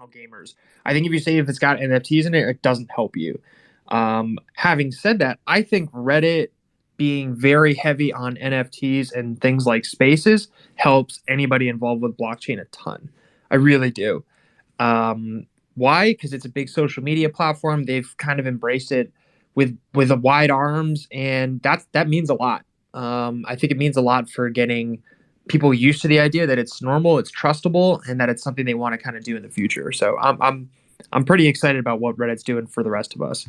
professional gamers. I think if you say if it's got NFTs in it, it doesn't help you. Having said that, I think Reddit being very heavy on NFTs and things like spaces helps anybody involved with blockchain a ton. I really do. Why? Because it's a big social media platform. They've kind of embraced it with a wide arms, and that means a lot. I think it means a lot for getting people used to the idea that it's normal, it's trustable, and that it's something they want to kind of do in the future. So I'm pretty excited about what Reddit's doing for the rest of us.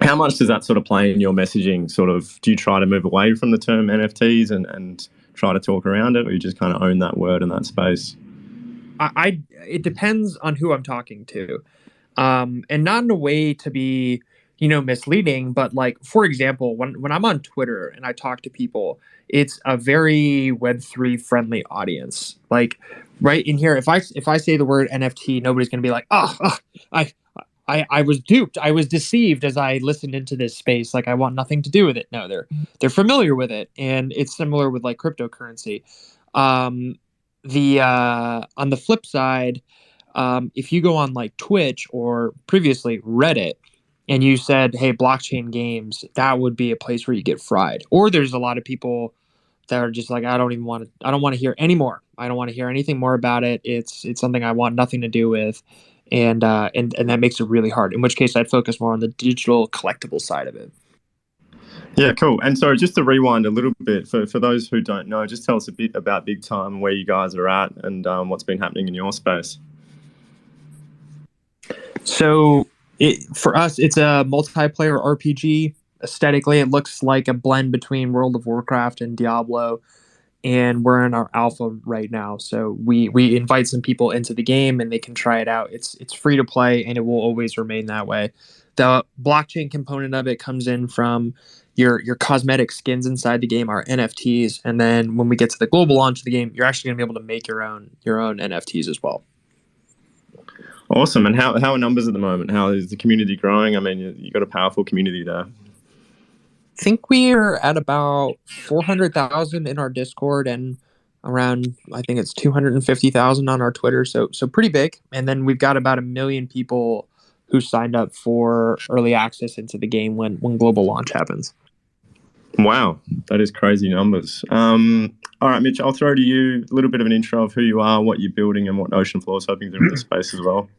How much does that sort of play in your messaging? Sort of, do you try to move away from the term NFTs and try to talk around it, or you just kind of own that word in that space? It depends on who I'm talking to, and not in a way to be misleading, but like, for example, when I'm on Twitter and I talk to people, it's a very Web3 friendly audience. Like right in here, if I say the word NFT, nobody's gonna be like, I was duped, I was deceived as I listened into this space. Like I want nothing to do with it. No, they're familiar with it, and it's similar with like cryptocurrency. The On the flip side, if you go on like Twitch or previously Reddit, and you said, "Hey, blockchain games," that would be a place where you get fried. Or there's a lot of people that are just like, I don't want to hear anymore. I don't want to hear anything more about it. It's something I want nothing to do with, and that makes it really hard. In which case, I'd focus more on the digital collectible side of it. Yeah, cool. And so just to rewind a little bit, for those who don't know, just tell us a bit about Big Time, where you guys are at, and what's been happening in your space. So for us, it's a multiplayer RPG. Aesthetically, it looks like a blend between World of Warcraft and Diablo, and we're in our alpha right now. So we invite some people into the game, and they can try it out. It's free to play, and it will always remain that way. The blockchain component of it comes in from your cosmetic skins inside the game are NFTs, and then when we get to the global launch of the game, you're actually going to be able to make your own NFTs as well. Awesome. And how are numbers at the moment? How is the community growing? I mean, you got a powerful community there. I think we're at about 400,000 in our Discord and around, I think it's 250,000 on our Twitter. So pretty big. And then we've got about 1 million people who signed up for early access into the game when global launch happens. Wow, that is crazy numbers. All right, Mitch, I'll throw to you a little bit of an intro of who you are, what you're building, and what Ocean Floor is hoping to do in this space as well.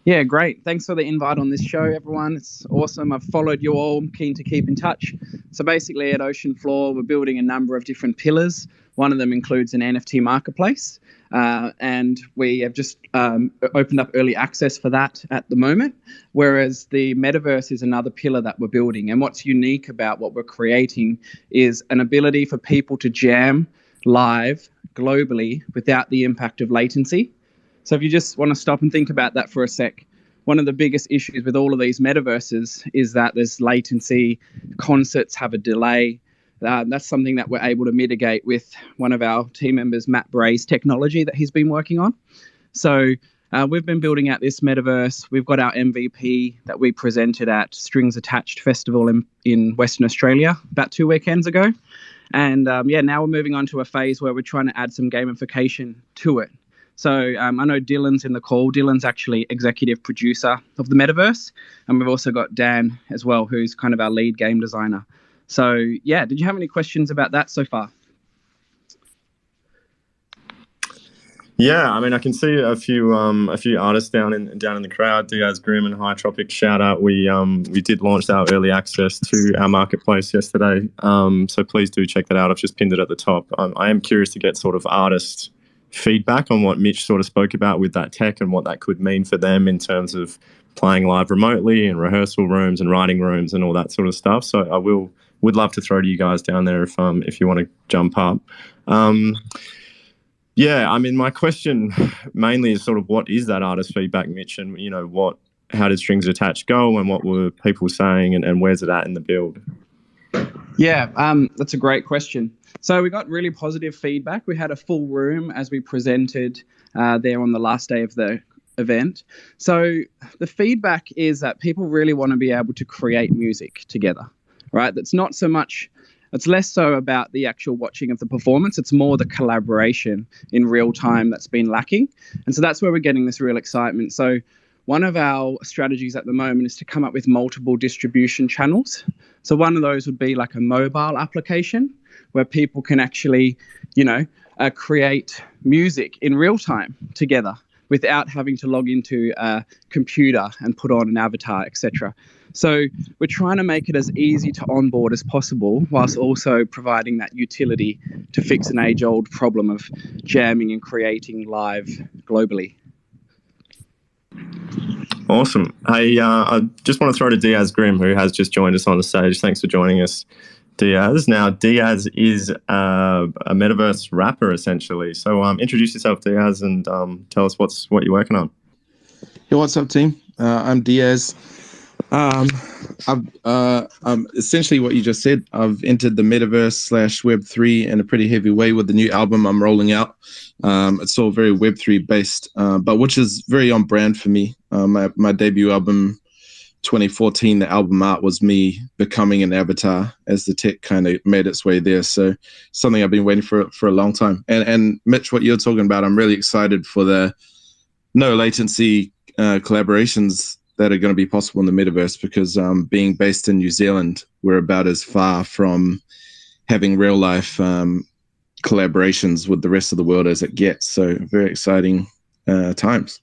Yeah, great. Thanks for the invite on this show, everyone. It's awesome. I've followed you all. I'm keen to keep in touch. So basically at Ocean Floor, we're building a number of different pillars. One of them includes an NFT marketplace. And we have just opened up early access for that at the moment, whereas the metaverse is another pillar that we're building. And what's unique about what we're creating is an ability for people to jam live globally without the impact of latency. So if you just want to stop and think about that for a sec, one of the biggest issues with all of these metaverses is that there's latency, concerts have a delay. That's something that we're able to mitigate with one of our team members, Matt Bray's technology that he's been working on. So we've been building out this metaverse. We've got our MVP that we presented at Strings Attached Festival in Western Australia about 2 weekends ago. And now we're moving on to a phase where we're trying to add some gamification to it. So I know Dylan's in the call. Dylan's actually executive producer of the metaverse. And we've also got Dan as well, who's kind of our lead game designer. So, yeah, did you have any questions about that so far? Yeah, I mean, I can see a few artists down in the crowd. Diaz Grim and High Tropic, shout out. We did launch our early access to our marketplace yesterday. So please do check that out. I've just pinned it at the top. I am curious to get sort of artist feedback on what Mitch sort of spoke about with that tech and what that could mean for them in terms of playing live remotely and rehearsal rooms and writing rooms and all that sort of stuff. So I would love to throw to you guys down there if you want to jump up. Yeah, I mean, my question mainly is sort of what is that artist feedback, Mitch, and how did Strings Attached go, and what were people saying, and where's it at in the build? Yeah, that's a great question. So we got really positive feedback. We had a full room as we presented there on the last day of the event. So the feedback is that people really want to be able to create music together, right? That's not so much It's less so about the actual watching of the performance. It's more the collaboration in real time that's been lacking. And so that's where we're getting this real excitement. So one of our strategies at the moment is to come up with multiple distribution channels. So one of those would be like a mobile application where people can actually, create music in real time together without having to log into a computer and put on an avatar, etc. So we're trying to make it as easy to onboard as possible, whilst also providing that utility to fix an age-old problem of jamming and creating live globally. Awesome. Hey, I just want to throw to Diaz Grimm, who has just joined us on the stage. Thanks for joining us, Diaz. Now, Diaz is a metaverse rapper, essentially. So introduce yourself, Diaz, and tell us what you're working on. Hey, what's up, team? I'm Diaz. I'm essentially what you just said. I've entered the metaverse / Web3 in a pretty heavy way with the new album I'm rolling out. It's all very Web3 based, but which is very on brand for me. My debut album, 2014, the album art was me becoming an avatar as the tech kind of made its way there. So something I've been waiting for a long time. And Mitch, what you're talking about, I'm really excited for the no latency collaborations that are going to be possible in the metaverse, because being based in New Zealand, we're about as far from having real life collaborations with the rest of the world as it gets. So very exciting times.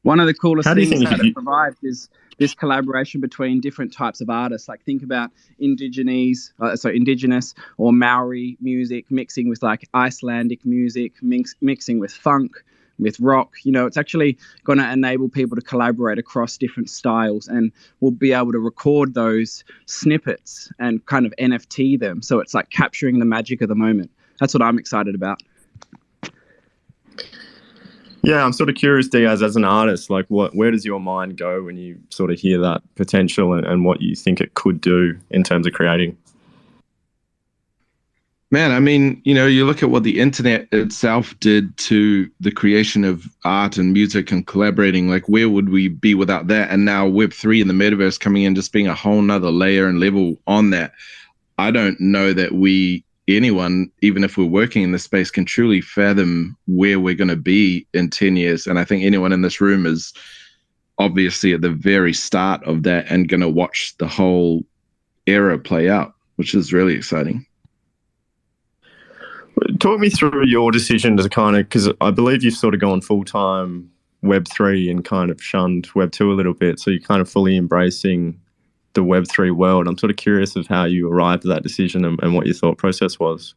One of the coolest things that it provides is this collaboration between different types of artists. Like think about indigenous or Maori music mixing with like Icelandic music, mixing with funk, with rock. It's actually going to enable people to collaborate across different styles, and we'll be able to record those snippets and kind of NFT them. So it's like capturing the magic of the moment. That's what I'm excited about. Yeah, I'm sort of curious, Diaz, as an artist, like where does your mind go when you sort of hear that potential and what you think it could do in terms of creating? Man, I mean, you look at what the internet itself did to the creation of art and music and collaborating, like where would we be without that? And now Web3 and the metaverse coming in, just being a whole nother layer and level on that. I don't know that anyone, even if we're working in this space, can truly fathom where we're going to be in 10 years. And I think anyone in this room is obviously at the very start of that and going to watch the whole era play out, which is really exciting. Talk me through your decision to kind of, because I believe you've sort of gone full-time Web3 and kind of shunned Web2 a little bit. So you're kind of fully embracing the Web3 world. I'm sort of curious of how you arrived at that decision and what your thought process was.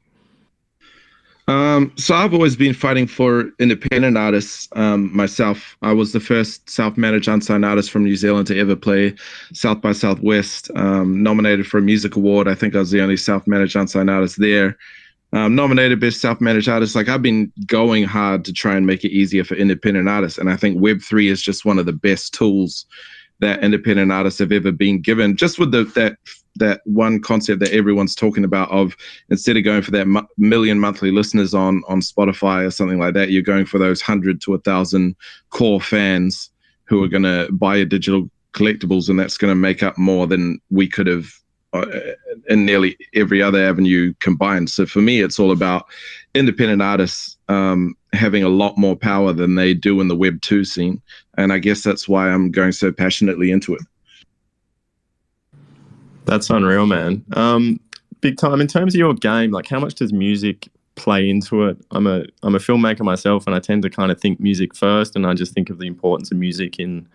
So I've always been fighting for independent artists myself. I was the first self-managed unsigned artist from New Zealand to ever play South by Southwest, nominated for a music award. I think I was the only self-managed unsigned artist there. Nominated Best Self-Managed Artist. Like, I've been going hard to try and make it easier for independent artists. And I think Web3 is just one of the best tools that independent artists have ever been given, just with that one concept that everyone's talking about of, instead of going for that million monthly listeners on Spotify or something like that, you're going for those 100 to 1,000 core fans who are going to buy your digital collectibles, and that's going to make up more than we could have in nearly every other avenue combined. So for me, it's all about independent artists having a lot more power than they do in the Web2 scene. And I guess that's why I'm going so passionately into it. That's unreal, man. Big time. In terms of your game, like how much does music play into it? I'm a filmmaker myself, and I tend to kind of think music first, and I just think of the importance of music in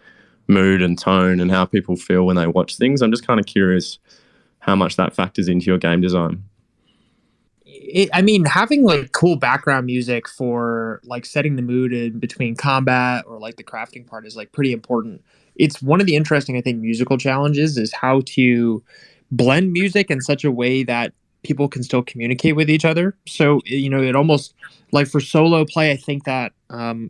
mood and tone and how people feel when they watch things. I'm just kind of curious how much that factors into your game design. Having like cool background music for like setting the mood in between combat or like the crafting part is like pretty important. It's one of the interesting, I think, musical challenges is how to blend music in such a way that people can still communicate with each other. So, it almost like for solo play, I think that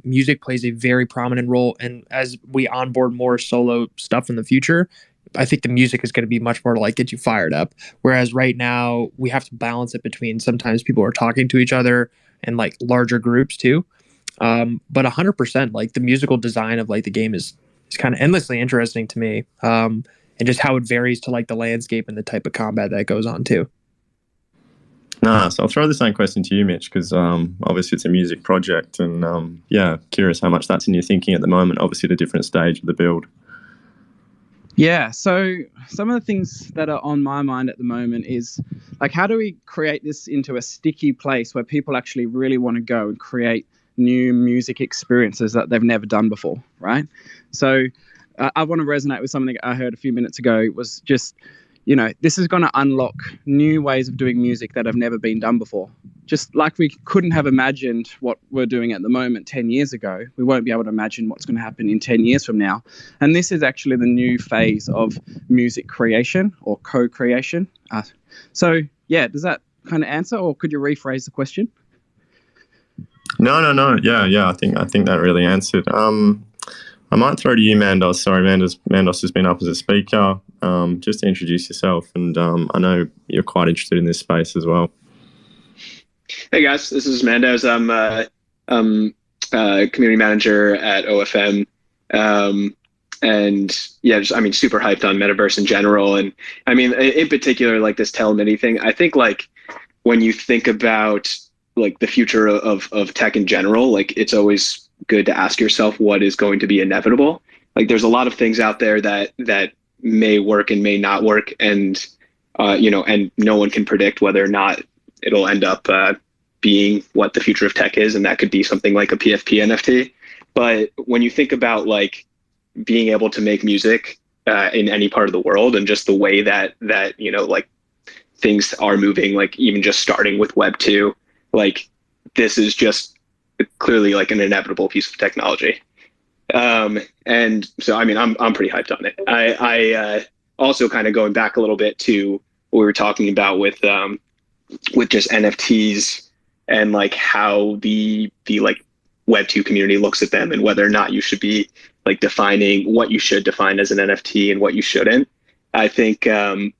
music plays a very prominent role. And as we onboard more solo stuff in the future, I think the music is going to be much more to like get you fired up. Whereas right now we have to balance it between sometimes people are talking to each other and like larger groups too. But 100%, like the musical design of like the game is kind of endlessly interesting to me. And just how it varies to like the landscape and the type of combat that goes on too. Nah, so I'll throw the same question to you, Mitch, because obviously it's a music project, and curious how much that's in your thinking at the moment. Obviously, at a different stage of the build. Yeah, so some of the things that are on my mind at the moment is like, how do we create this into a sticky place where people actually really want to go and create new music experiences that they've never done before, right? So I want to resonate with something I heard a few minutes ago. It was just, this is going to unlock new ways of doing music that have never been done before. Just like we couldn't have imagined what we're doing at the moment 10 years ago, we won't be able to imagine what's going to happen in 10 years from now. And this is actually the new phase of music creation or co-creation. Does that kind of answer, or could you rephrase the question? No. Yeah. I think that really answered. I might throw to you, Mandos. Sorry, Mandos has been up as a speaker. Just to introduce yourself, and I know you're quite interested in this space as well. Hey guys, this is Mandos. I'm community manager at OFM, and super hyped on metaverse in general, and I mean in particular like this telemini thing. I think like when you think about like the future of tech in general, like it's always good to ask yourself what is going to be inevitable. Like there's a lot of things out there that may work and may not work, and and no one can predict whether or not it'll end up being what the future of tech is, and that could be something like a PFP NFT. But when you think about like being able to make music in any part of the world, and just the way that like things are moving, like even just starting with Web 2, like this is just clearly like an inevitable piece of technology. And so, I mean, I'm pretty hyped on it. I also kind of going back a little bit to what we were talking about with just NFTs and like how the like Web 2 community looks at them, and whether or not you should be like defining what you should define as an NFT and what you shouldn't. I think it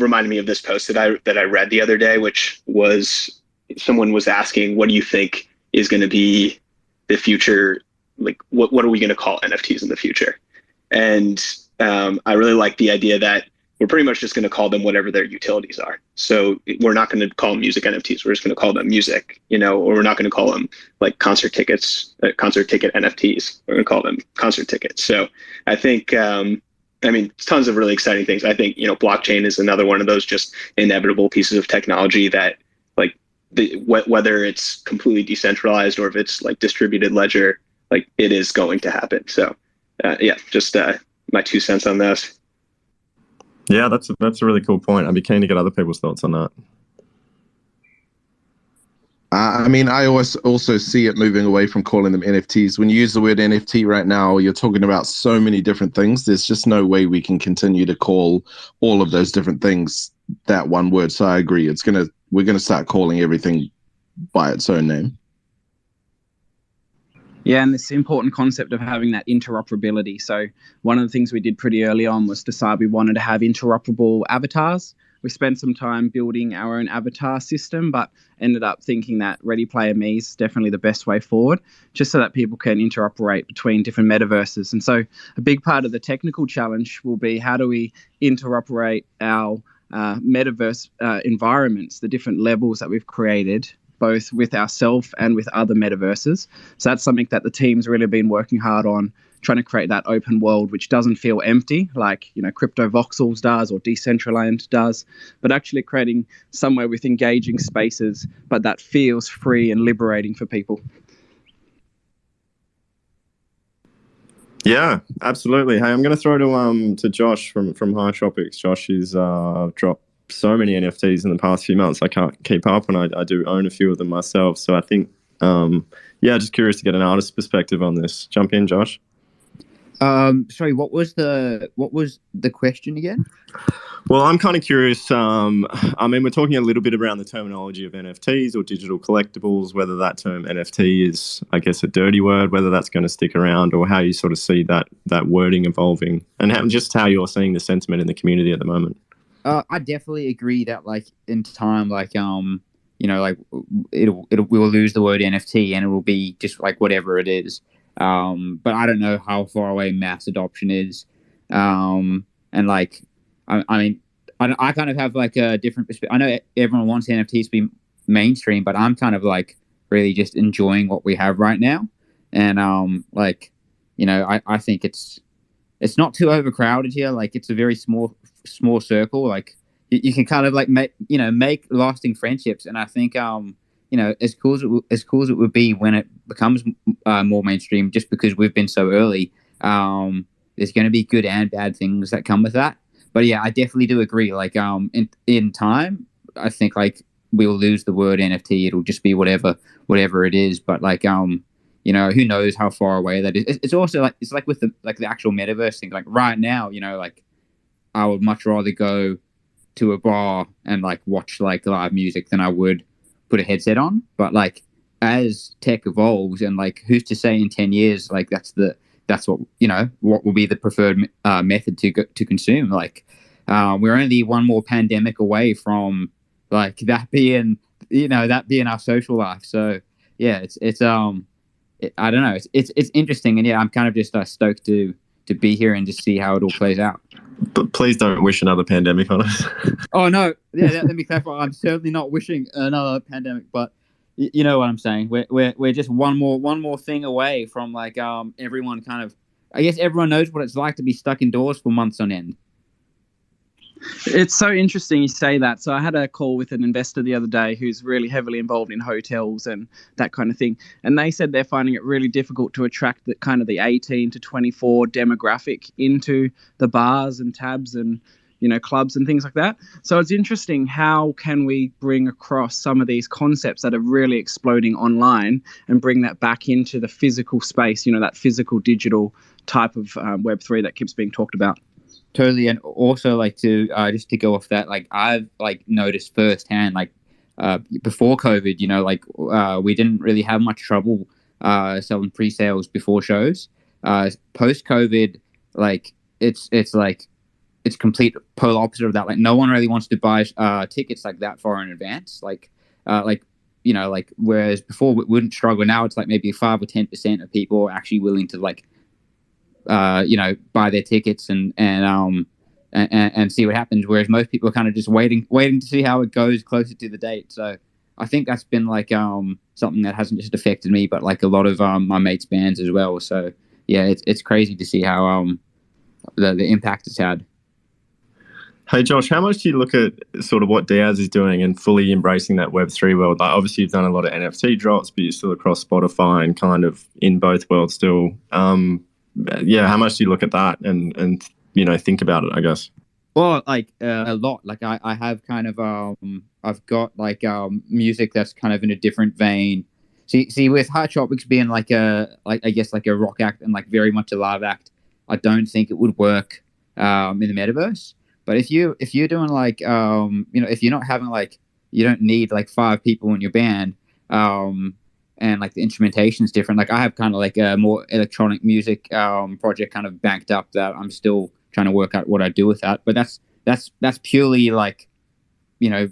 reminded me of this post that I read the other day, which was someone was asking, what do you think is going to be the future? Like, what are we going to call NFTs in the future? And I really like the idea that we're pretty much just going to call them whatever their utilities are. So we're not going to call them music NFTs. We're just going to call them music, or we're not going to call them like concert ticket NFTs. We're going to call them concert tickets. So I think, tons of really exciting things. I think, blockchain is another one of those just inevitable pieces of technology that like whether it's completely decentralized or if it's like distributed ledger, like it is going to happen. So just my 2 cents on this. Yeah, that's a really cool point. I'd be keen to get other people's thoughts on that. I also see it moving away from calling them NFTs. When you use the word NFT right now, you're talking about so many different things. There's just no way we can continue to call all of those different things that one word. So I agree. We're gonna start calling everything by its own name. Yeah, and this important concept of having that interoperability. So one of the things we did pretty early on was decide we wanted to have interoperable avatars. We spent some time building our own avatar system, but ended up thinking that Ready Player Me is definitely the best way forward, just so that people can interoperate between different metaverses. And so a big part of the technical challenge will be, how do we interoperate our metaverse environments, the different levels that we've created, both with ourselves and with other metaverses. So that's something that the team's really been working hard on, trying to create that open world which doesn't feel empty like Crypto Voxels does or Decentraland does, but actually creating somewhere with engaging spaces, but that feels free and liberating for people. Yeah, absolutely. Hey, I'm going to throw to Josh from High Tropics. Josh has dropped so many NFTs in the past few months. I can't keep up, and I do own a few of them myself. So I think, just curious to get an artist's perspective on this. Jump in, Josh. Sorry, what was the question again? Well, I'm kind of curious. We're talking a little bit around the terminology of NFTs or digital collectibles, whether that term NFT is, I guess, a dirty word, whether that's going to stick around, or how you sort of see that wording evolving, and how you're seeing the sentiment in the community at the moment. I definitely agree that like in time, like we will lose the word NFT and it will be just like whatever it is. But I don't know how far away mass adoption is. And like, I I kind of have like a different perspective. I know everyone wants NFTs to be mainstream, but I'm kind of like really just enjoying what we have right now. And like, you know, I think it's not too overcrowded here. Like, it's a very small circle. Like, you can kind of like make lasting friendships. And I think you know, as cool as it would be when it becomes more mainstream, just because we've been so early, there's going to be good and bad things that come with that. But yeah, I definitely do agree. Like, in time, I think like we'll lose the word NFT. It'll just be whatever it is. But like, you know, who knows how far away that is. It's also like, it's like with the actual metaverse thing. Like right now, you know, like I would much rather go to a bar and like watch like live music than I would put a headset on. But like, as tech evolves, and like, who's to say in 10 years, like that's what, you know, what will be the preferred method to consume. Like, we're only one more pandemic away from like that being our social life. So yeah, I don't know. It's interesting, and yeah, I'm kind of just stoked to be here and just see how it all plays out. But please don't wish another pandemic on us. Oh no, yeah. Let me clarify. I'm certainly not wishing another pandemic, but you know what I'm saying. We're just one more thing away from like everyone kind of. I guess everyone knows what it's like to be stuck indoors for months on end. It's so interesting you say that. So I had a call with an investor the other day who's really heavily involved in hotels and that kind of thing. And they said they're finding it really difficult to attract the kind of the 18 to 24 demographic into the bars and tabs and, you know, clubs and things like that. So it's interesting, how can we bring across some of these concepts that are really exploding online and bring that back into the physical space, you know, that physical digital type of Web3 that keeps being talked about. Totally. And also like to just to go off that, like I've like noticed firsthand, like before COVID, you know, like we didn't really have much trouble selling pre-sales before shows. Post COVID, like it's complete polar opposite of that. Like no one really wants to buy tickets like that far in advance. Like you know, like whereas before we wouldn't struggle. Now it's like maybe 5 or 10% of people are actually willing to like you know, buy their tickets and see what happens. Whereas most people are kind of just waiting to see how it goes closer to the date. So I think that's been like something that hasn't just affected me, but like a lot of my mates' bands as well. So yeah, it's crazy to see how the impact it's had. Hey Josh, how much do you look at sort of what Diaz is doing and fully embracing that Web3 world? Like obviously you've done a lot of NFT drops, but you're still across Spotify and kind of in both worlds still. Yeah, how much do you look at that and you know, think about it, I guess? Well, like a lot. Like I have kind of I've got like music that's kind of in a different vein. See with Hot Tropics being like I guess like a rock act and like very much a live act, I don't think it would work in the metaverse. But if you're doing like you know, if you're not having like, you don't need like 5 people in your band, and like the instrumentation is different. Like I have kind of like a more electronic music project kind of banked up that I'm still trying to work out what I do with that. But that's purely like, you know,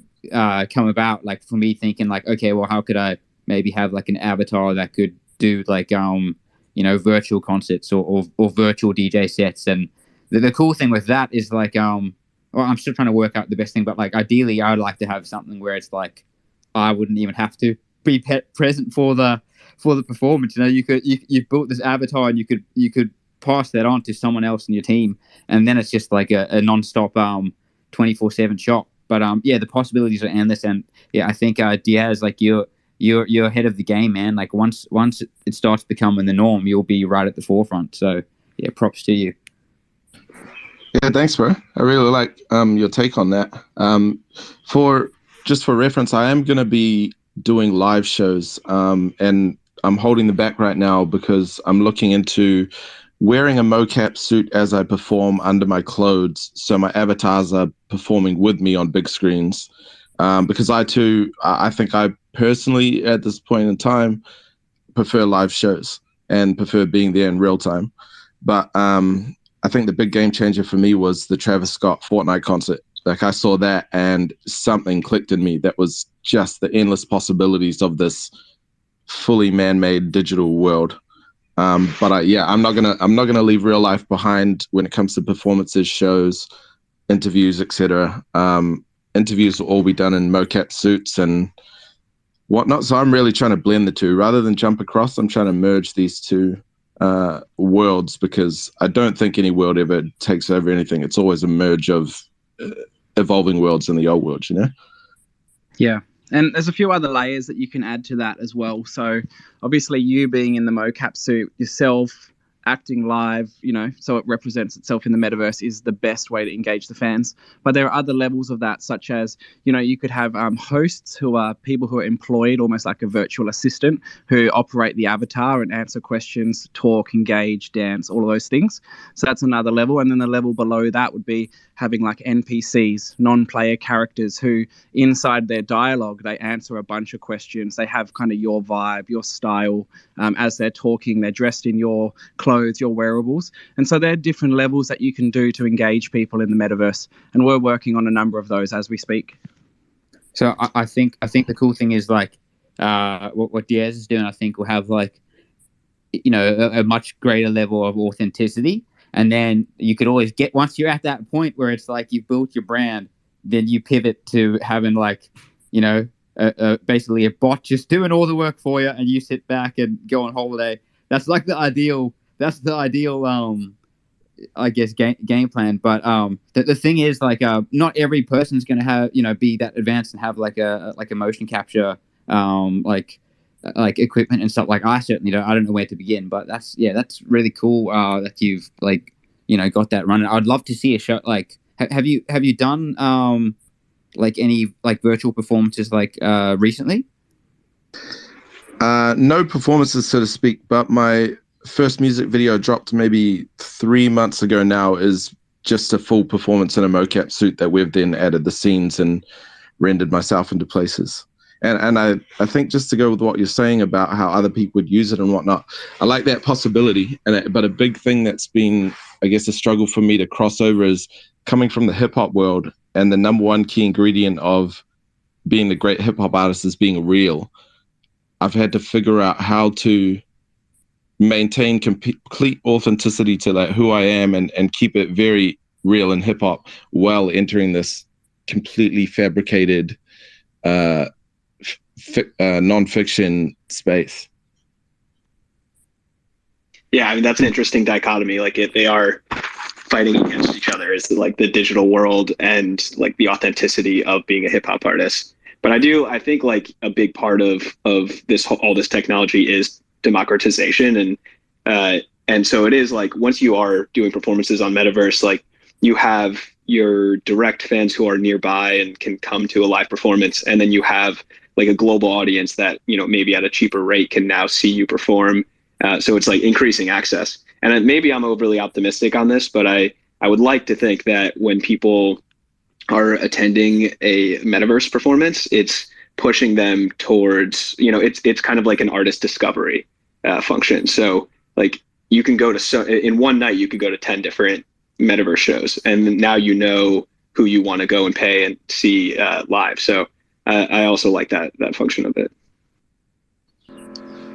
come about like for me thinking like, okay, well, how could I maybe have like an avatar that could do like you know, virtual concerts or virtual DJ sets. And the cool thing with that is like well, I'm still trying to work out the best thing, but like ideally I would like to have something where it's like I wouldn't even have to be present for the performance. You know, you built this avatar and you could pass that on to someone else in your team, and then it's just like a non-stop 24/7 shop. But yeah, the possibilities are endless, and yeah, I think Diaz, like you're ahead of the game, man. Like once it starts becoming the norm, you'll be right at the forefront. So yeah, props to you. Yeah, thanks, bro. I really like your take on that. For reference, I am gonna be doing live shows, and I'm holding them back right now because I'm looking into wearing a mocap suit as I perform under my clothes, so my avatars are performing with me on big screens. Because I think I personally, at this point in time, prefer live shows and prefer being there in real time. But I think the big game changer for me was the Travis Scott Fortnite concert. Like I saw that and something clicked in me that was just the endless possibilities of this fully man-made digital world. But I'm not gonna leave real life behind when it comes to performances, shows. interviews, etc. Interviews will all be done in mocap suits and whatnot. So I'm really trying to blend the two. Rather than jump across, I'm trying to merge these two worlds, because I don't think any world ever takes over anything. It's always a merge of evolving worlds in the old world, you know? Yeah. And there's a few other layers that you can add to that as well. So obviously you being in the mocap suit yourself, acting live, so it represents itself in the metaverse is the best way to engage the fans. But there are other levels of that, such as, you could have hosts who are people who are employed almost like a virtual assistant who operate the avatar and answer questions, talk, engage, dance, all of those things. So that's another level. And then the level below that would be having like NPCs, non-player characters, who inside their dialogue, they answer a bunch of questions. They have kind of your vibe, your style. As they're talking, they're dressed in your clothes, your wearables. And so there are different levels that you can do to engage people in the metaverse. And we're working on a number of those as we speak. So I think the cool thing is like what Diaz is doing, I think will have like, a much greater level of authenticity. And then you could always get, once you're at that point where it's like you've built your brand, then you pivot to having like, basically a bot just doing all the work for you, and you sit back and go on holiday. That's like the ideal. That's the ideal, I guess, game plan. But the thing is, like, not every person's going to have, be that advanced and have like a motion capture, like equipment and stuff. Like I certainly don't. I don't know where to begin. But that's really cool that you've like, got that running. I'd love to see a show. Like, have you done like any like virtual performances like recently? No performances, so to speak, but my first music video dropped maybe 3 months ago now is just a full performance in a mocap suit that we've then added the scenes and rendered myself into places. And I think, just to go with what you're saying about how other people would use it and whatnot, I like that possibility. But a big thing that's been, I guess, a struggle for me to cross over is coming from the hip hop world, and the number one key ingredient of being a great hip hop artist is being real. I've had to figure out how to maintain complete authenticity to like who I am and keep it very real in hip hop while entering this completely fabricated non-fiction space. Yeah, I mean, that's an interesting dichotomy. Like they are fighting against each other, is like the digital world and like the authenticity of being a hip hop artist. But I think like a big part of this all this technology is democratization, and so it is like once you are doing performances on Metaverse, like you have your direct fans who are nearby and can come to a live performance, and then you have like a global audience that maybe at a cheaper rate can now see you perform. So it's like increasing access. And maybe I'm overly optimistic on this, but I would like to think that when people are attending a Metaverse performance, it's pushing them towards, it's kind of like an artist discovery function. So like you can go in one night, you could go to 10 different Metaverse shows, and now who you want to go and pay and see live. So I also like that function of it.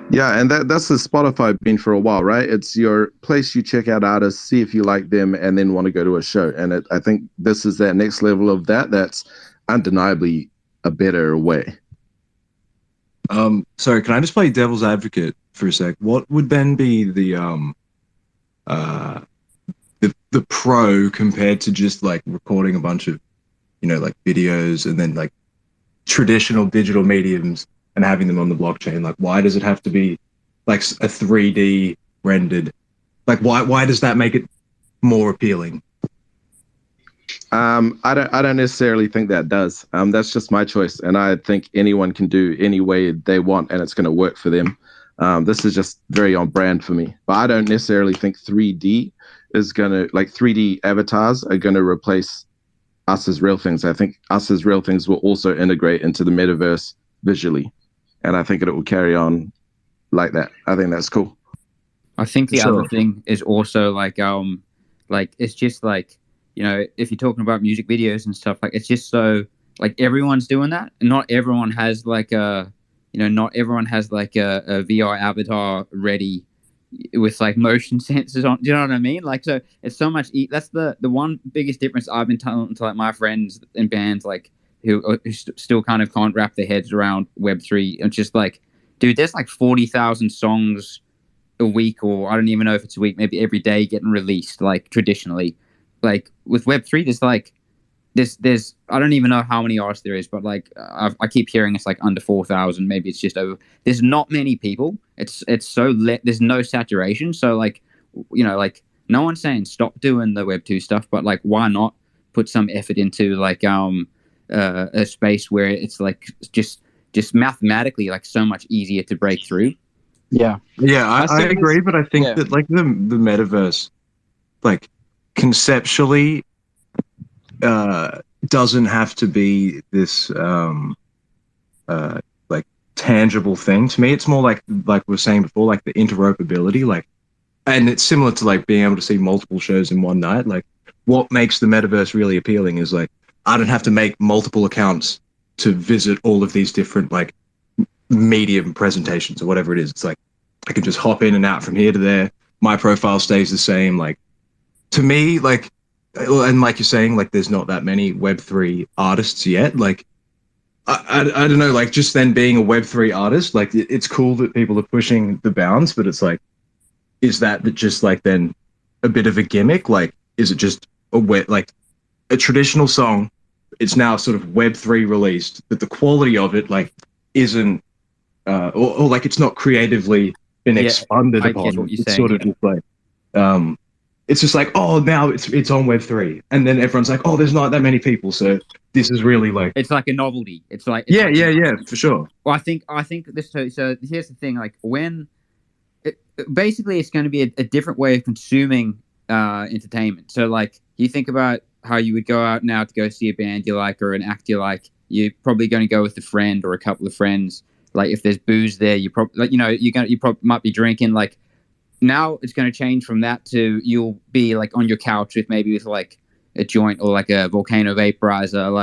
Yeah, and that's the Spotify been for a while, right? It's your place you check out artists, see if you like them, and then want to go to a show. And I think this is that next level of that. That's undeniably a better way. Sorry, can I just play devil's advocate for a sec? What would then be the pro compared to just like recording a bunch of, like videos and then like traditional digital mediums and having them on the blockchain? Like, why does it have to be like a 3D rendered? Like, why does that make it more appealing? I don't necessarily think that does. That's just my choice, and I think anyone can do any way they want, and it's going to work for them. This is just very on brand for me. But I don't necessarily think 3D is going to, like 3D avatars are going to replace us as real things. I think us as real things will also integrate into the metaverse visually. And I think it will carry on like that. I think that's cool. I think the other thing is also like it's just like, if you're talking about music videos and stuff, like it's just so like everyone's doing that. And not everyone has like a VR avatar ready, with like motion sensors on. Do you know what I mean? Like, so it's so much. That's the one biggest difference I've been telling to like my friends in bands like who still kind of can't wrap their heads around Web3. It's just like, dude, there's like 40,000 songs a week, or I don't even know if it's a week, maybe every day getting released. Like traditionally, like with Web3, there's like there's I don't even know how many artists there is, but like I keep hearing it's like under 4,000. Maybe it's just over. There's not many people. It's so there's no saturation. So like, you know, like no one's saying stop doing the Web2 stuff, but like why not put some effort into like a space where it's like just mathematically like so much easier to break through. Yeah, I agree, but I think that like the metaverse, like conceptually, doesn't have to be this like tangible thing. To me, it's more like we were saying before, like the interoperability, like, and it's similar to like being able to see multiple shows in one night. Like, what makes the metaverse really appealing is like I don't have to make multiple accounts to visit all of these different like medium presentations or whatever it is. It's like I can just hop in and out from here to there. My profile stays the same. Like, to me, like, and like you're saying, like there's not that many Web3 artists yet. Like, I don't know, like just then being a Web3 artist, like it's cool that people are pushing the bounds, but it's like, is that just like then a bit of a gimmick? Like, is it just like a traditional song? It's now sort of Web3 released, but the quality of it like isn't, or like it's not creatively been expanded upon. It's sort of just like, it's just like, oh, now it's on Web3, and then everyone's like, oh, there's not that many people, so this is really like, it's like a novelty. It's like for sure. Well, I think this. So here's the thing: like when, basically, it's going to be a different way of consuming entertainment. So like you think about how you would go out now to go see a band you like or an act you like. You're probably going to go with a friend or a couple of friends. Like if there's booze there, you probably like, you know, you probably might be drinking. Like now it's going to change from that to you'll be like on your couch with like a joint or like a volcano vaporizer,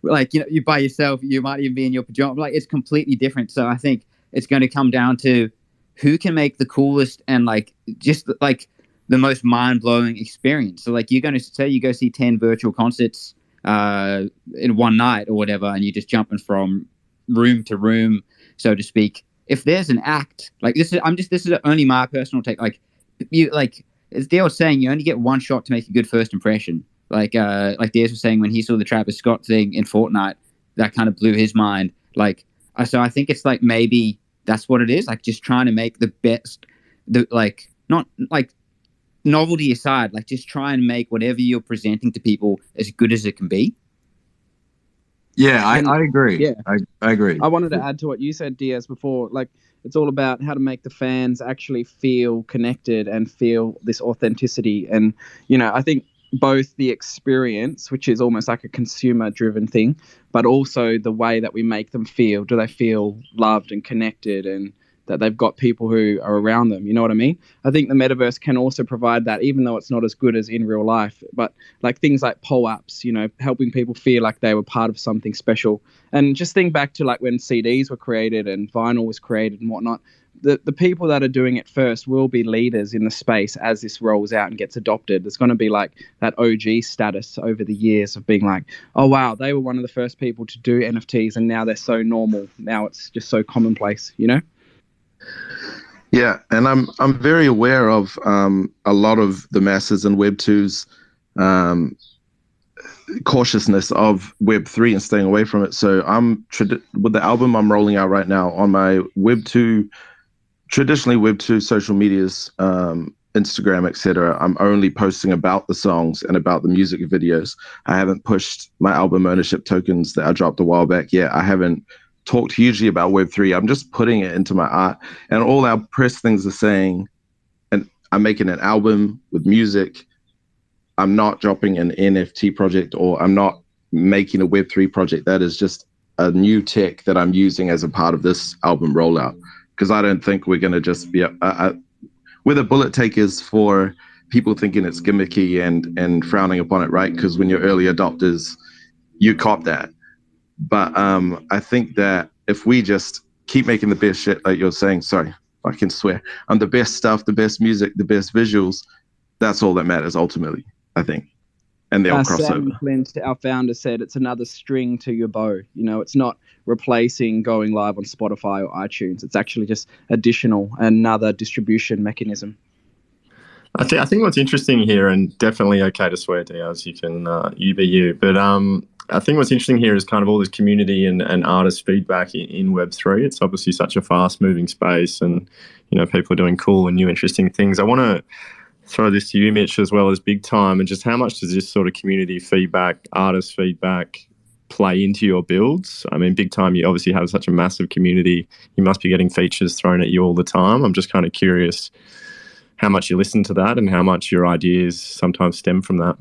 like you know, you by yourself. You might even be in your pajamas. Like it's completely different. So I think it's going to come down to who can make the coolest and like just like the most mind-blowing experience. So like you're going to say you go see 10 virtual concerts in one night or whatever, and you're just jumping from room to room, so to speak. If there's an act like this is only my personal take. Like you, like as Dale was saying, you only get one shot to make a good first impression. Like Dale was saying, when he saw the Travis Scott thing in Fortnite, that kind of blew his mind. Like, so I think it's like maybe that's what it is. Like just trying to make the best, like not like novelty aside, like just try and make whatever you're presenting to people as good as it can be. Yeah, I agree. Yeah, I agree. I wanted to add to what you said, Diaz, before. Like, it's all about how to make the fans actually feel connected and feel this authenticity. And, you know, I think both the experience, which is almost like a consumer-driven thing, but also the way that we make them feel. Do they feel loved and connected and that they've got people who are around them? You know what I mean? I think the metaverse can also provide that, even though it's not as good as in real life. But like things like POAPs, you know, helping people feel like they were part of something special. And just think back to like when CDs were created and vinyl was created and whatnot. The people that are doing it first will be leaders in the space as this rolls out and gets adopted. There's going to be like that OG status over the years of being like, oh, wow, they were one of the first people to do NFTs and now they're so normal. Now it's just so commonplace, you know? Yeah, and I'm very aware of a lot of the masses and Web2's cautiousness of Web3 and staying away from it. So I'm with the album I'm rolling out right now on my traditionally Web2 social medias, Instagram, etc. I'm only posting about the songs and about the music videos. I haven't pushed my album ownership tokens that I dropped a while back yet. I haven't talked hugely about Web3. I'm just putting it into my art, and all our press things are saying, and I'm making an album with music. I'm not dropping an NFT project, or I'm not making a Web3 project. That is just a new tech that I'm using as a part of this album rollout, because I don't think we're going to just be where the bullet take is for people thinking it's gimmicky and frowning upon it, right? Because when you're early adopters, you cop that. But I think that if we just keep making the best shit, like you're saying, sorry, I can swear, the best stuff, the best music, the best visuals. That's all that matters ultimately, I think. And they'll cross Sam over. Clint, our founder, said it's another string to your bow. It's not replacing going live on Spotify or iTunes. It's actually just another distribution mechanism. I think what's interesting here, and definitely okay to swear, Diaz, you can you be you, but I think what's interesting here is kind of all this community and artist feedback in Web3. It's obviously such a fast-moving space, and people are doing cool and new, interesting things. I want to throw this to you, Mitch, as well as Big Time, and just how much does this sort of community feedback, artist feedback play into your builds? I mean, Big Time, you obviously have such a massive community. You must be getting features thrown at you all the time. I'm just kind of curious how much you listen to that and how much your ideas sometimes stem from that.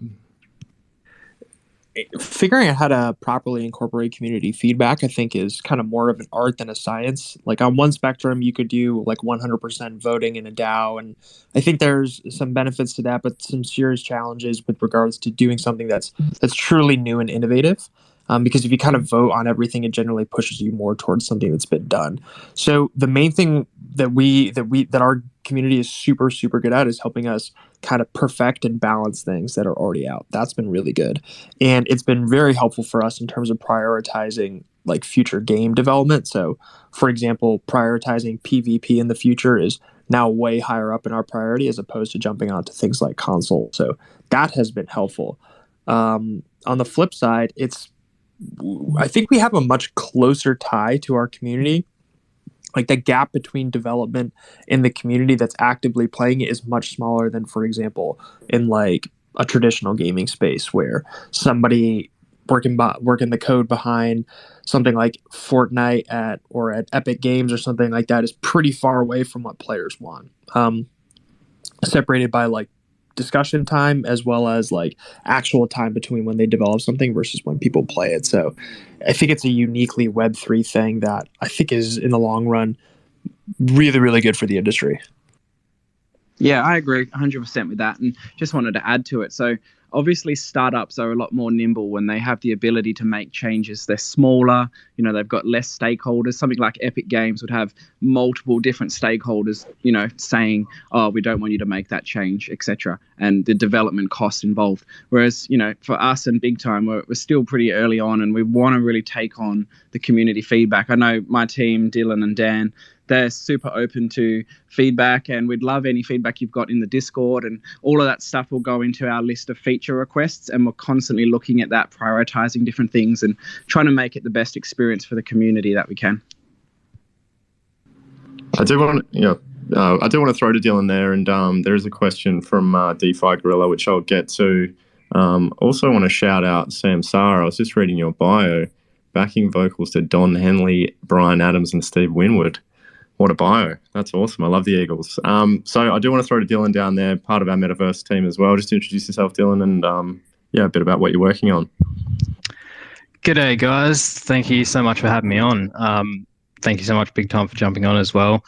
Figuring out how to properly incorporate community feedback, I think, is kind of more of an art than a science. Like on one spectrum, you could do like 100% voting in a DAO, and I think there's some benefits to that, but some serious challenges with regards to doing something that's truly new and innovative. Because if you kind of vote on everything, it generally pushes you more towards something that's been done. So the main thing that our community is super, super good at is helping us kind of perfect and balance things that are already out. That's been really good. And it's been very helpful for us in terms of prioritizing like future game development. So for example, prioritizing PvP in the future is now way higher up in our priority as opposed to jumping onto things like console. So that has been helpful. On the flip side, I think we have a much closer tie to our community. Like the gap between development and the community that's actively playing it is much smaller than, for example, in like a traditional gaming space where somebody working the code behind something like Fortnite at Epic Games or something like that is pretty far away from what players want. Separated by like discussion time as well as like actual time between when they develop something versus when people play it. So I think it's a uniquely Web3 thing that I think is in the long run really, really good for the industry. Yeah, I agree 100% with that, and just wanted to add to it. So obviously startups are a lot more nimble when they have the ability to make changes. They're smaller, they've got less stakeholders. Something like Epic Games would have multiple different stakeholders, saying, oh, we don't want you to make that change, etc. And the development costs involved. Whereas, for us and Big Time, we're still pretty early on, and we want to really take on the community feedback. I know my team, Dylan and Dan, they're super open to feedback, and we'd love any feedback you've got in the Discord, and all of that stuff will go into our list of feature requests, and we're constantly looking at that, prioritizing different things and trying to make it the best experience for the community that we can. I do want to throw to Dylan there, and there is a question from DeFi Gorilla, which I'll get to. Also want to shout out Sam Sarr. I was just reading your bio, backing vocals to Don Henley, Brian Adams, and Steve Winwood. What a bio. That's awesome. I love the Eagles. So I do want to throw to Dylan down there, part of our Metaverse team as well. Just introduce yourself, Dylan, and a bit about what you're working on. G'day, guys. Thank you so much for having me on. Thank you so much, Big Time, for jumping on as well.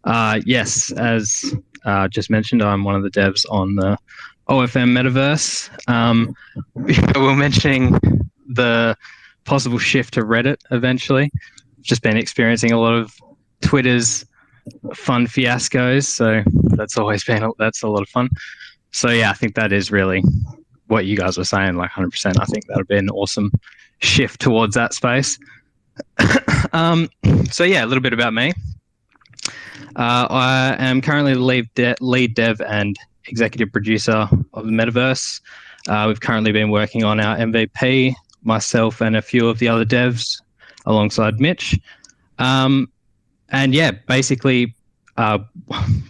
Yes, as just mentioned, I'm one of the devs on the OFM Metaverse. We were mentioning the possible shift to Reddit eventually. Just been experiencing a lot of Twitter's fun fiascos, so that's a lot of fun. So yeah, I think that is really what you guys were saying, like 100%. I think that would be an awesome shift towards that space. So yeah, a little bit about me. I am currently the lead dev and executive producer of the Metaverse. We've currently been working on our MVP, myself and a few of the other devs alongside Mitch. And yeah, basically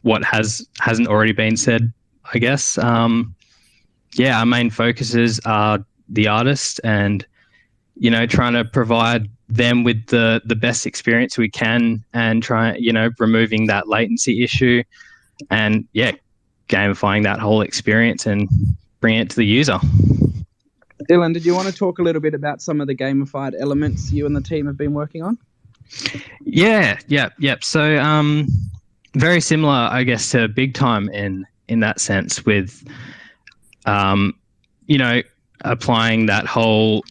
what hasn't already been said, I guess. Our main focuses are the artists and, trying to provide them with the best experience we can and removing that latency issue and, gamifying that whole experience and bringing it to the user. Dylan, did you want to talk a little bit about some of the gamified elements you and the team have been working on? Yeah. So, very similar, I guess, to Big Time in that sense with, applying that whole,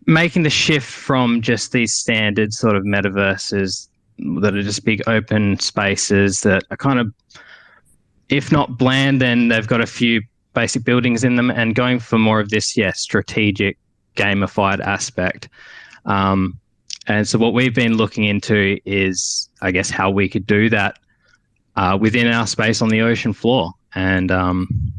making the shift from just these standard sort of metaverses that are just big open spaces that are kind of, if not bland, then they've got a few basic buildings in them, and going for more of this, strategic gamified aspect. And so what we've been looking into is, I guess, how we could do that within our space on the ocean floor. And I'm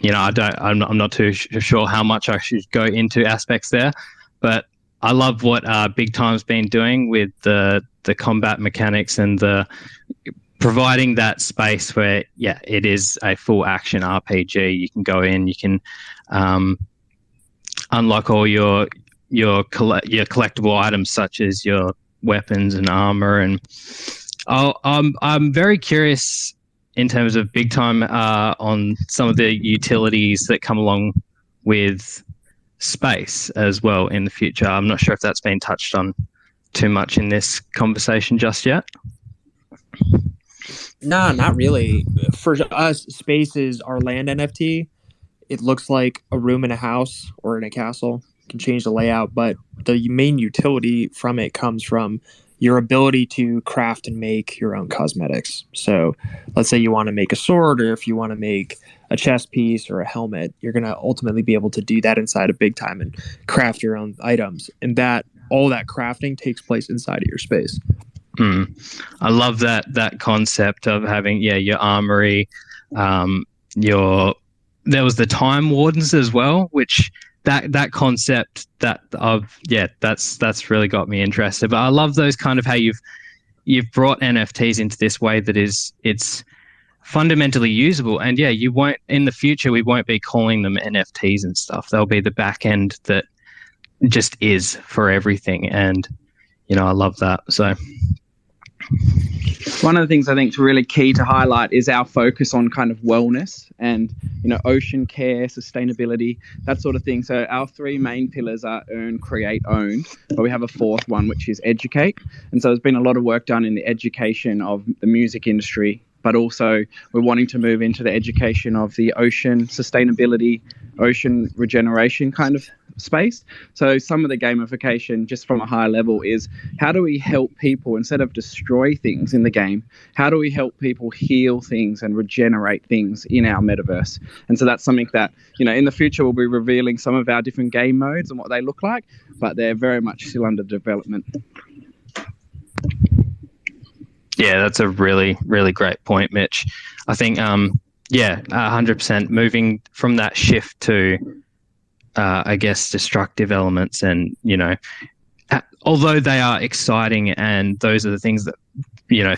not too sure how much I should go into aspects there, but I love what Big Time's been doing with the combat mechanics and the providing that space where, it is a full action RPG. You can go in, you can unlock all your collectible items, such as your weapons and armor. And I'm very curious in terms of Big Time on some of the utilities that come along with space as well in the future. I'm not sure if that's been touched on too much in this conversation just yet. No, not really. For us, space is our land NFT. It looks like a room in a house or in a castle. You can change the layout, but the main utility from it comes from your ability to craft and make your own cosmetics. So let's say you want to make a sword, or if you want to make a chest piece or a helmet, you're going to ultimately be able to do that inside of Big Time and craft your own items. And that all that crafting takes place inside of your space. I love that concept of having your armory. There was the time wardens as well, which that concept that's really got me interested. But I love those kind of how you've brought NFTs into this way that it's fundamentally usable. And you won't, in the future, we won't be calling them NFTs and stuff. They'll be the back end that just is for everything. And I love that. So one of the things I think is really key to highlight is our focus on kind of wellness and, ocean care, sustainability, that sort of thing. So our three main pillars are earn, create, own, but we have a fourth one, which is educate. And so there's been a lot of work done in the education of the music industry, but also we're wanting to move into the education of the ocean sustainability, ocean regeneration kind of space. So some of the gamification, just from a higher level, is how do we help people, instead of destroy things in the game, how do we help people heal things and regenerate things in our metaverse? And so that's something that, in the future we'll be revealing some of our different game modes and what they look like, but they're very much still under development. Yeah, that's a really, really great point, Mitch. I think, 100% moving from that shift to, destructive elements. And, although they are exciting and those are the things that,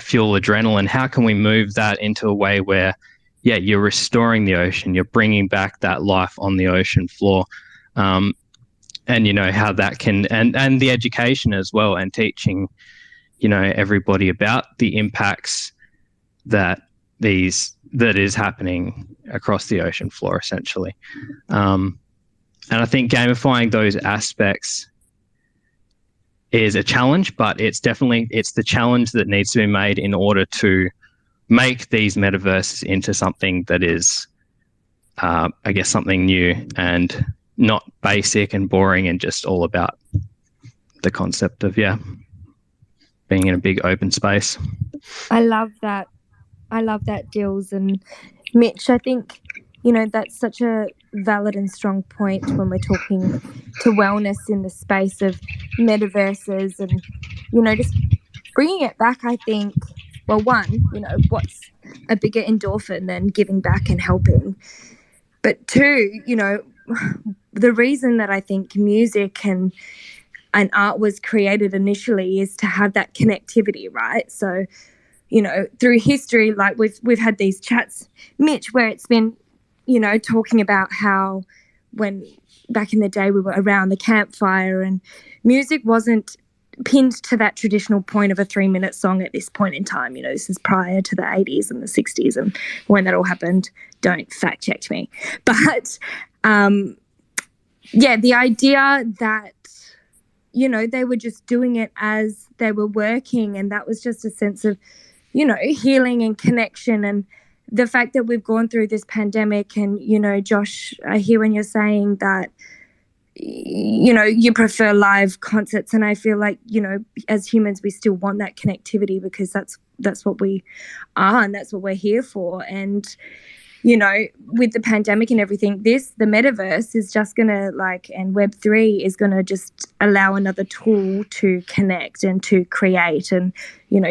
fuel adrenaline, how can we move that into a way where, you're restoring the ocean, you're bringing back that life on the ocean floor. And, how that can, and the education as well, and teaching, everybody about the impacts that is happening across the ocean floor, essentially. And I think gamifying those aspects is a challenge, but it's the challenge that needs to be made in order to make these metaverses into something that is, something new and not basic and boring and just all about the concept of, being in a big open space. I love that, Dills and Mitch. I think, that's such a valid and strong point when we're talking to wellness in the space of metaverses and, just bringing it back. I think, well, one, what's a bigger endorphin than giving back and helping? But two, the reason that I think music and art was created initially is to have that connectivity, right? So, through history, like we've had these chats, Mitch, where it's been, talking about how when back in the day we were around the campfire and music wasn't pinned to that traditional point of a 3-minute song at this point in time. This is prior to the 80s and the 60s and when that all happened. Don't fact check me. But, the idea that, they were just doing it as they were working, and that was just a sense of, healing and connection. And the fact that we've gone through this pandemic and, Josh, I hear when you're saying that, you prefer live concerts, and I feel like, as humans we still want that connectivity because that's what we are and that's what we're here for. And with the pandemic and everything, the metaverse is just gonna and Web3 is gonna just allow another tool to connect and to create. And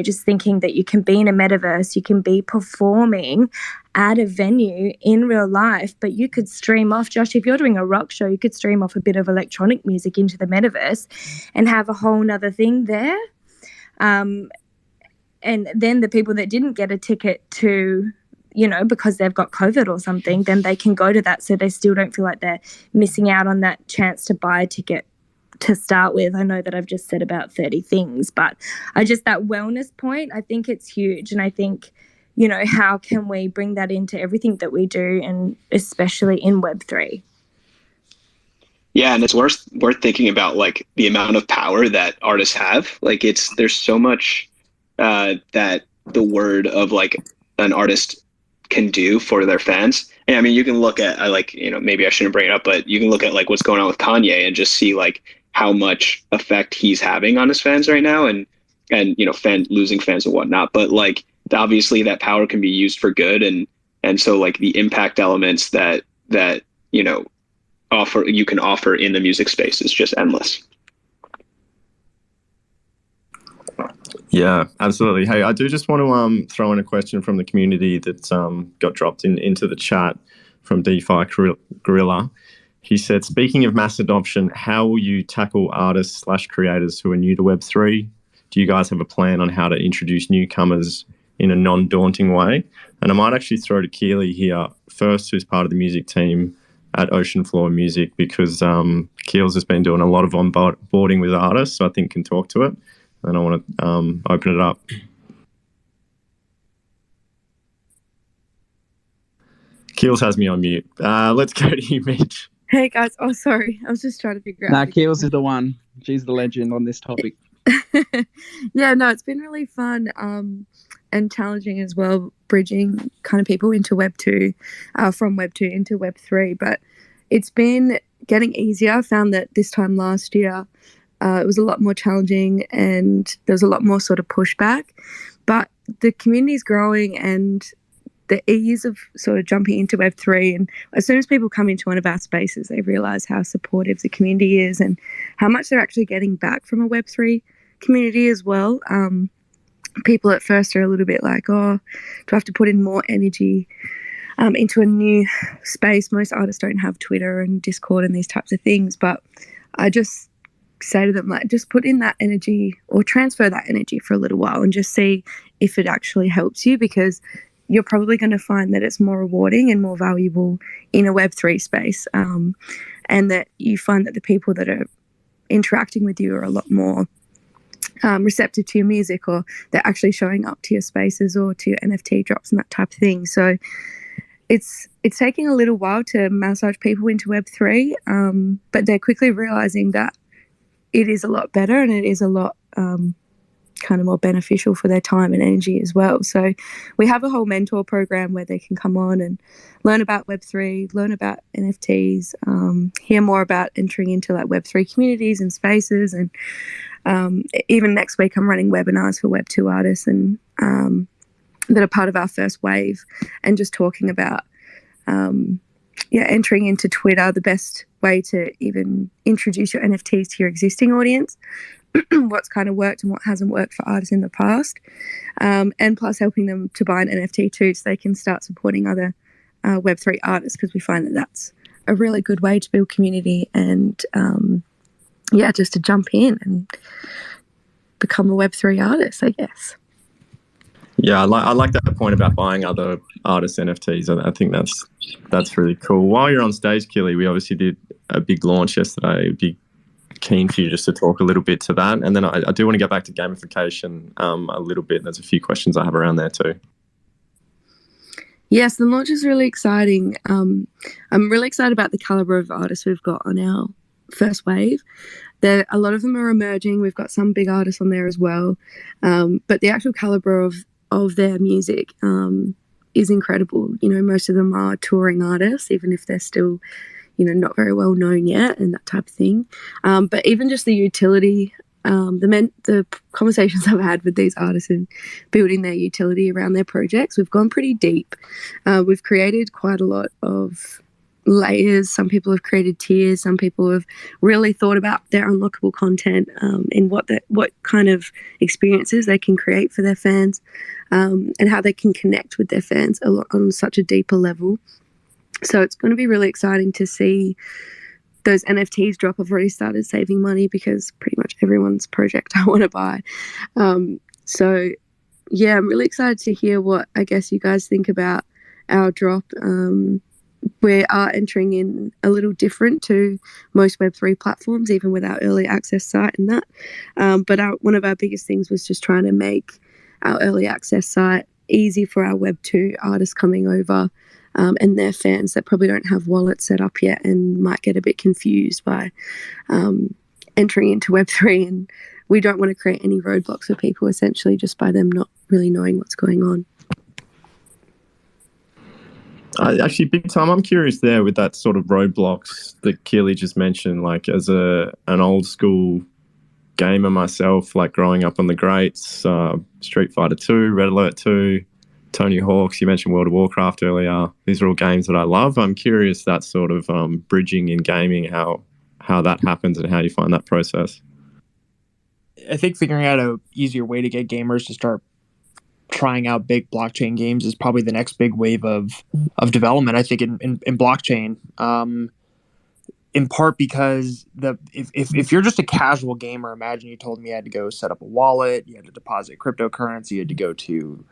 just thinking that you can be in a metaverse, you can be performing at a venue in real life, but you could stream off, Josh, if you're doing a rock show, you could stream off a bit of electronic music into the metaverse and have a whole nother thing there. And then the people that didn't get a ticket to, because they've got COVID or something, then they can go to that, so they still don't feel like they're missing out on that chance to buy a ticket to start with. I know that I've just said about 30 things, but that wellness point, I think it's huge. And I think, how can we bring that into everything that we do, and especially in Web3? Yeah, and it's worth thinking about the amount of power that artists have. There's so much that the word of an artist can do for their fans. And I mean, you can look at maybe I shouldn't bring it up, but you can look at what's going on with Kanye and just see how much effect he's having on his fans right now, and losing fans and whatnot. But obviously that power can be used for good, and so the impact elements that you can offer in the music space is just endless. Yeah, absolutely. Hey, I do just want to throw in a question from the community that got dropped into the chat from DeFi Gorilla. He said, speaking of mass adoption, how will you tackle artists/creators who are new to Web3? Do you guys have a plan on how to introduce newcomers in a non-daunting way? And I might actually throw to Keely here first, who's part of the music team at Ocean Floor Music, because Keels has been doing a lot of onboarding with artists, so I think can talk to it. And I want to open it up. Keels has me on mute. Let's go to you, Mitch. Hey guys, oh sorry, I was just trying to figure out. Nah, Keels is the one. She's the legend on this topic. Yeah, no, it's been really fun and challenging as well, bridging kind of people into Web 2, from Web 2 into Web 3. But it's been getting easier. I found that this time last year it was a lot more challenging and there was a lot more sort of pushback. But the community is growing, and the ease of sort of jumping into Web3, and as soon as people come into one of our spaces, they realize how supportive the community is and how much they're actually getting back from a Web3 community as well. People at first are a little bit like, oh, do I have to put in more energy into a new space? Most artists don't have Twitter and Discord and these types of things, but I just say to them, just put in that energy or transfer that energy for a little while and just see if it actually helps you, because you're probably going to find that it's more rewarding and more valuable in a Web3 space, and that you find that the people that are interacting with you are a lot more receptive to your music, or they're actually showing up to your spaces or to your NFT drops and that type of thing. So it's taking a little while to massage people into Web3, but they're quickly realizing that it is a lot better and it is a lot kind of more beneficial for their time and energy as well. So we have a whole mentor program where they can come on and learn about Web3, learn about NFTs, hear more about entering into Web3 communities and spaces. And even next week I'm running webinars for Web2 artists and that are part of our first wave, and just talking about entering into Twitter, the best way to even introduce your NFTs to your existing audience, what's kind of worked and what hasn't worked for artists in the past, and plus helping them to buy an NFT too, so they can start supporting other Web3 artists, because we find that that's a really good way to build community and just to jump in and become a Web3 artist, I guess. Yeah, I like that point about buying other artists' NFTs. I think that's really cool. While you're on stage, Keely, we obviously did a big launch yesterday. It'd be keen for you just to talk a little bit to that, and then I do want to go back to gamification a little bit. There's a few questions I have around there too. Yes, the launch is really exciting. I'm really excited about the caliber of artists we've got on our first wave. A lot of them are emerging. We've got some big artists on there as well, but the actual caliber of their music is incredible. Most of them are touring artists, even if they're still not very well known yet and that type of thing. But even just the utility, the conversations I've had with these artists and building their utility around their projects, we've gone pretty deep. We've created quite a lot of layers. Some people have created tiers. Some people have really thought about their unlockable content and what kind of experiences they can create for their fans, and how they can connect with their fans on such a deeper level. So it's going to be really exciting to see those NFTs drop. I've already started saving money because pretty much everyone's project I want to buy. So yeah, I'm really excited to hear what I guess you guys think about our drop. We are entering in a little different to most Web3 platforms, even with our early access site and that. But one of our biggest things was just trying to make our early access site easy for our Web2 artists coming over, and their fans that probably don't have wallets set up yet and might get a bit confused by entering into Web3. And we don't want to create any roadblocks for people, essentially, just by them not really knowing what's going on. Actually, big time. I'm curious there with that sort of roadblocks that Keely just mentioned. Like, as an old school gamer myself, like growing up on the greats, Street Fighter 2, Red Alert 2, Tony Hawk's, you mentioned World of Warcraft earlier. These are all games that I love. I'm curious that sort of bridging in gaming, how that happens and how you find that process. I think figuring out an easier way to get gamers to start trying out big blockchain games is probably the next big wave of development, I think, in blockchain. In part because if you're just a casual gamer, imagine you told me you had to go set up a wallet, you had to deposit cryptocurrency, you had to go to,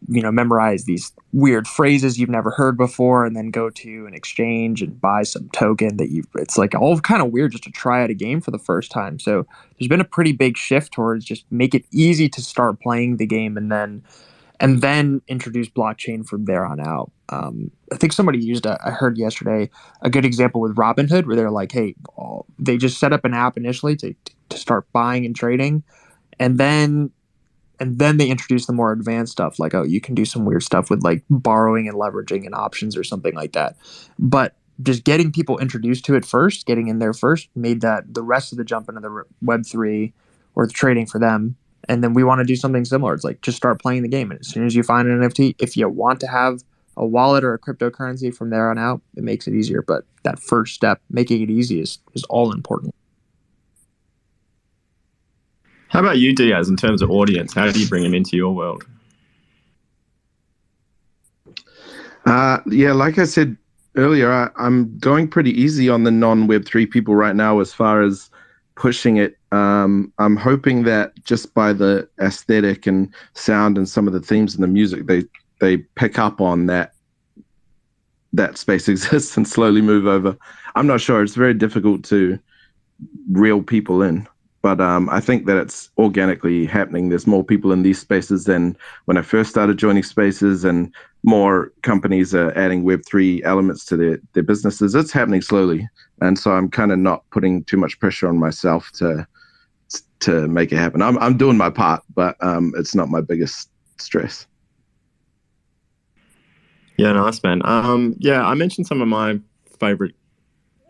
memorize these weird phrases you've never heard before, and then go to an exchange and buy some token it's like all kind of weird just to try out a game for the first time. So there's been a pretty big shift towards just make it easy to start playing the game and then introduce blockchain from there on out. I think somebody used I heard yesterday, a good example with Robinhood, where they're like, hey, they just set up an app initially to start buying and trading, and then they introduce the more advanced stuff, like, you can do some weird stuff with like borrowing and leveraging and options or something like that. But just getting people introduced to it first, getting in there first, made that the rest of the jump into the Web3 or the trading for them. And then we want to do something similar. It's like, just start playing the game. And as soon as you find an NFT, if you want to have a wallet or a cryptocurrency from there on out, it makes it easier. But that first step, making it easy, is all important. How about you, Diaz, in terms of audience? How do you bring them into your world? Yeah, like I said earlier, I'm going pretty easy on the non-Web3 people right now as far as pushing it. I'm hoping that just by the aesthetic and sound and some of the themes in the music, they pick up on that space exists and slowly move over. I'm not sure. It's very difficult to reel people in. But I think that it's organically happening. There's more people in these spaces than when I first started joining spaces, and more companies are adding Web3 elements to their businesses. It's happening slowly. And so I'm kind of not putting too much pressure on myself to make it happen. I'm doing my part, but it's not my biggest stress. Yeah, nice, man. Yeah, I mentioned some of my favorite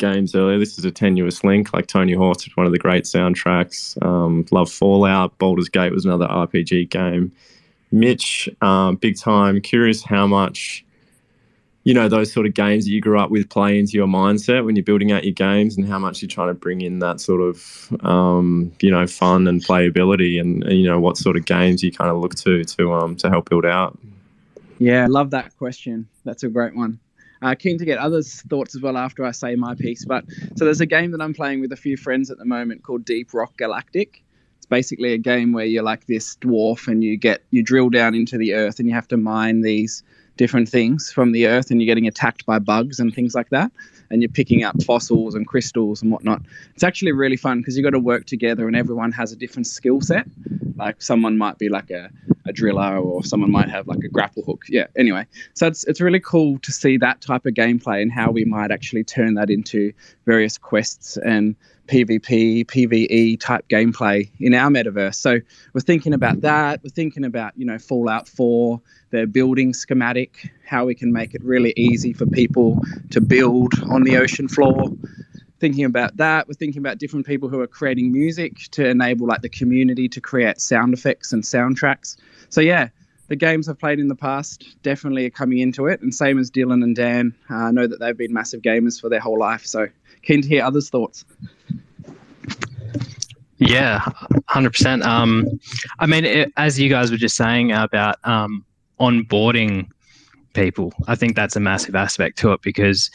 games earlier. This is a tenuous link, like Tony Hawk's is one of the great soundtracks. Love Fallout. Baldur's Gate was another RPG game. Mitch, big time. Curious how much, those sort of games that you grew up with play into your mindset when you're building out your games, and how much you're trying to bring in that sort of, fun and playability, and what sort of games you kind of look to help build out. Yeah, I love that question. That's a great one. Keen to get others' thoughts as well after I say my piece. But so there's a game that I'm playing with a few friends at the moment called Deep Rock Galactic. It's basically a game where you're like this dwarf and you drill down into the earth and you have to mine these different things from the earth, and you're getting attacked by bugs and things like that. And you're picking up fossils and crystals and whatnot. It's actually really fun because you've got to work together and everyone has a different skill set. Like someone might be like a driller, or someone might have like a grapple hook. Yeah, anyway. So it's really cool to see that type of gameplay and how we might actually turn that into various quests and PvP, PvE type gameplay in our metaverse. So we're thinking about that. We're thinking about, Fallout 4, their building schematic, how we can make it really easy for people to build on the ocean floor. Thinking about that, we're thinking about different people who are creating music to enable like the community to create sound effects and soundtracks. So yeah, the games I've played in the past definitely are coming into it, and same as Dylan and Dan. I know that they've been massive gamers for their whole life, so keen to hear others' thoughts. Yeah, 100%. I mean, as you guys were just saying about onboarding people, I think that's a massive aspect to it, because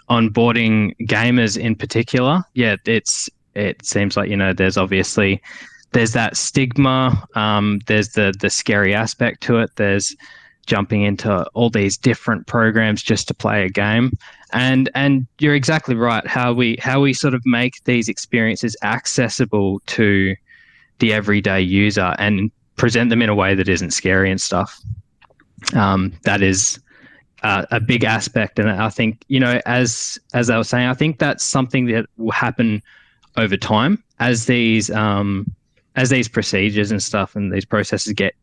onboarding gamers in particular, yeah, it seems like, there's that stigma, there's the scary aspect to it, there's jumping into all these different programs just to play a game. And you're exactly right, how we sort of make these experiences accessible to the everyday user and present them in a way that isn't scary and stuff. That is a big aspect, and I think, as I was saying, I think that's something that will happen over time as these procedures and stuff and these processes get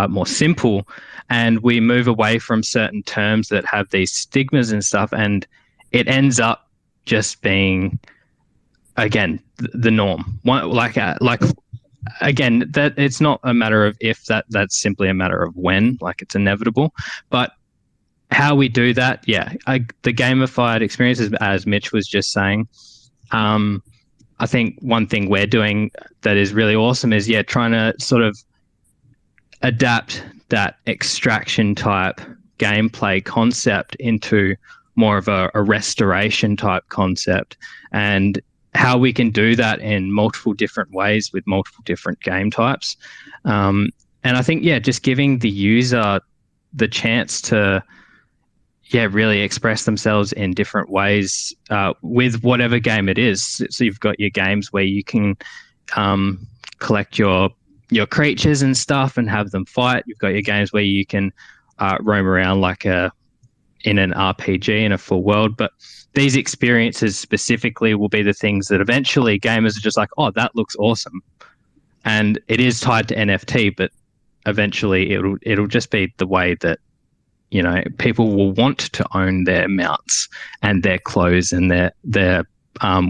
more simple, and we move away from certain terms that have these stigmas and stuff, and it ends up just being, again, the norm. Again, that it's not a matter of if, that's simply a matter of when, like it's inevitable. But how we do that, the gamified experiences, as Mitch was just saying, I think one thing we're doing that is really awesome is, trying to sort of adapt that extraction type gameplay concept into more of a restoration type concept, and how we can do that in multiple different ways with multiple different game types. And I think, just giving the user the chance to really express themselves in different ways with whatever game it is. So you've got your games where you can collect your creatures and stuff and have them fight. You've got your games where you can roam around in an RPG in a full world. But these experiences specifically will be the things that eventually gamers are just like, oh, that looks awesome. And it is tied to NFT, but eventually it'll just be the way that, people will want to own their mounts and their clothes and their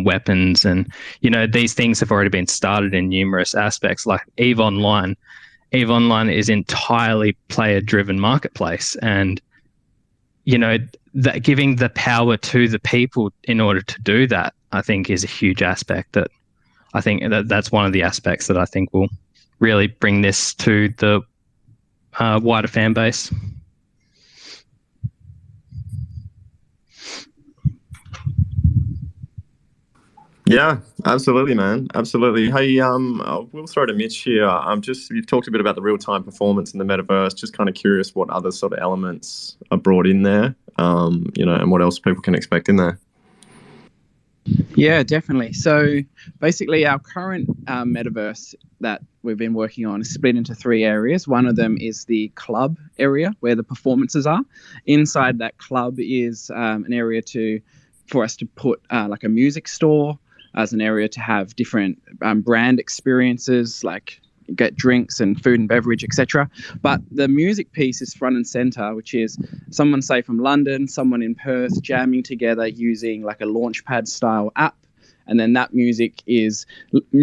weapons. And, these things have already been started in numerous aspects, like EVE Online. EVE Online is entirely player-driven marketplace. And, that giving the power to the people in order to do that, I think, is a huge aspect that I think that's one of the aspects that I think will really bring this to the wider fan base. Yeah, absolutely, man. Absolutely. Hey, we'll throw to Mitch here. You've talked a bit about the real-time performance in the metaverse. Just kind of curious what other sort of elements are brought in there, and what else people can expect in there. Yeah, definitely. So basically our current metaverse that we've been working on is split into 3 areas. One of them is the club area where the performances are. Inside that club is an area for us to put like a music store, as an area to have different brand experiences, like get drinks and food and beverage, etc. But the music piece is front and center, which is someone, say from London, someone in Perth, jamming together using like a Launchpad style app. And then that music is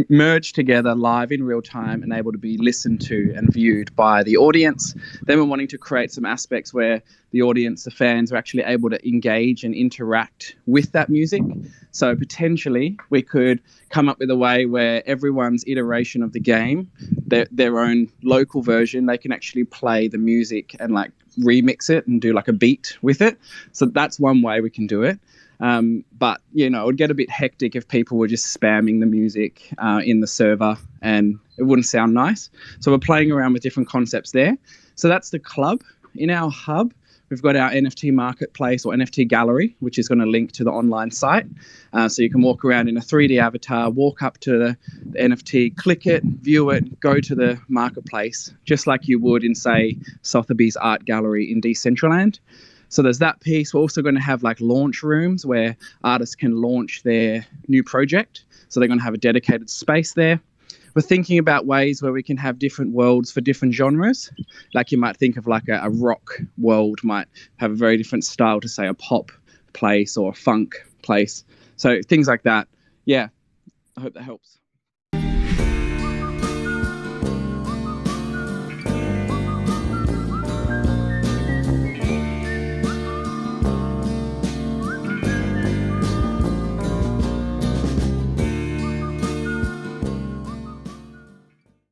merged together live in real time and able to be listened to and viewed by the audience. Then we're wanting to create some aspects where the audience, the fans, are actually able to engage and interact with that music. So potentially we could come up with a way where everyone's iteration of the game, their own local version, they can actually play the music and like remix it and do like a beat with it. So that's one way we can do it. But, it would get a bit hectic if people were just spamming the music in the server, and it wouldn't sound nice. So we're playing around with different concepts there. So that's the club. In our hub, we've got our NFT marketplace or NFT gallery, which is going to link to the online site. So you can walk around in a 3D avatar, walk up to the NFT, click it, view it, go to the marketplace, just like you would in, say, Sotheby's art gallery in Decentraland. So there's that piece. We're also going to have like launch rooms where artists can launch their new project. So they're going to have a dedicated space there. we're thinking about ways where we can have different worlds for different genres. Like you might think of like a rock world might have a very different style to say a pop place or a funk place. So things like that. Yeah, I hope that helps.